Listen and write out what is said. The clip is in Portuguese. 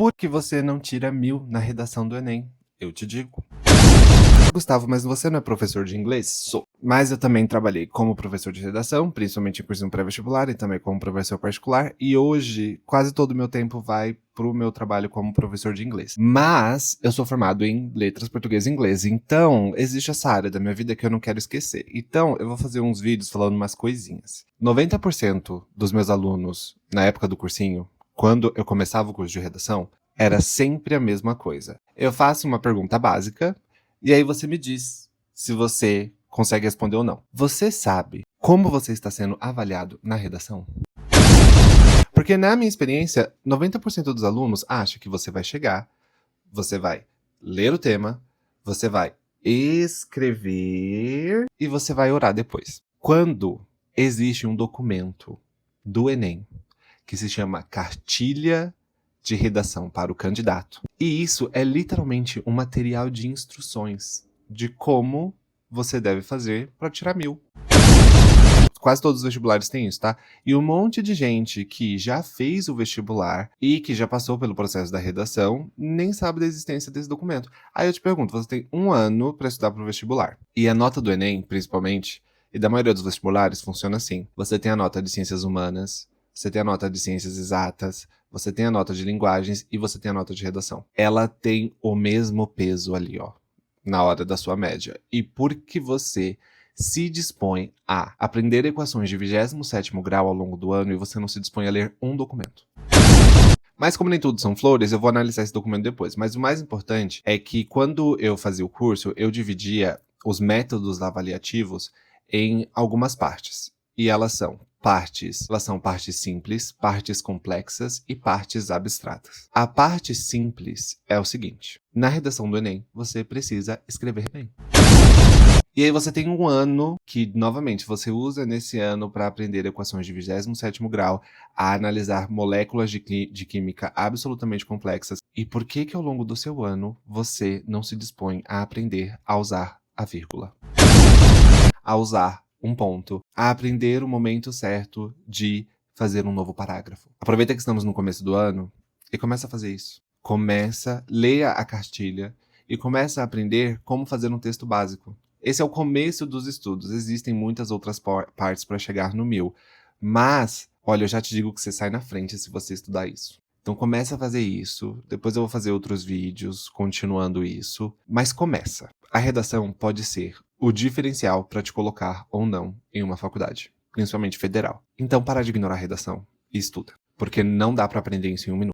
Por que você não tira 1000 na redação do Enem? Eu te digo. Gustavo, mas você não é professor de inglês? Sou. Mas eu também trabalhei como professor de redação, principalmente em cursinho pré-vestibular e também como professor particular. E hoje, quase todo o meu tempo vai pro meu trabalho como professor de inglês. Mas eu sou formado em letras português e inglês. Então, existe essa área da minha vida que eu não quero esquecer. Então, eu vou fazer uns vídeos falando umas coisinhas. 90% dos meus alunos, na época do cursinho, quando eu começava o curso de redação, era sempre a mesma coisa. Eu faço uma pergunta básica, e aí você me diz se você consegue responder ou não. Você sabe como você está sendo avaliado na redação? Porque na minha experiência, 90% dos alunos acha que você vai chegar, você vai ler o tema, você vai escrever e você vai orar depois. Quando existe um documento do Enem que se chama Cartilha de Redação para o Candidato. E isso é literalmente um material de instruções de como você deve fazer para tirar 1000. Quase todos os vestibulares têm isso, tá? E um monte de gente que já fez o vestibular e que já passou pelo processo da redação nem sabe da existência desse documento. Aí eu te pergunto, você tem 1 ano para estudar para o vestibular. E a nota do Enem, principalmente, e da maioria dos vestibulares, funciona assim. Você tem a nota de ciências humanas, você tem a nota de ciências exatas, você tem a nota de linguagens e você tem a nota de redação. Ela tem o mesmo peso ali, ó, na hora da sua média. E porque você se dispõe a aprender equações de 27º grau ao longo do ano e você não se dispõe a ler um documento. Mas como nem tudo são flores, eu vou analisar esse documento depois. Mas o mais importante é que quando eu fazia o curso, eu dividia os métodos avaliativos em algumas partes. E elas são partes simples, partes complexas e partes abstratas. A parte simples é o seguinte: na redação do Enem, você precisa escrever bem. E aí você tem 1 ano que, novamente, você usa nesse ano para aprender equações de 27º grau, a analisar moléculas de química absolutamente complexas. E por que ao longo do seu ano você não se dispõe a aprender a usar a vírgula? A usar um ponto, a aprender o momento certo de fazer um novo parágrafo. Aproveita que estamos no começo do ano e começa a fazer isso. Leia a cartilha e começa a aprender como fazer um texto básico. Esse é o começo dos estudos. Existem muitas outras partes para chegar no 1000. Mas, olha, eu já te digo que você sai na frente se você estudar isso. Então começa a fazer isso. Depois eu vou fazer outros vídeos continuando isso. Mas começa. A redação pode ser o diferencial para te colocar ou não em uma faculdade, principalmente federal. Então para de ignorar a redação e estuda. Porque não dá para aprender isso em 1 minuto.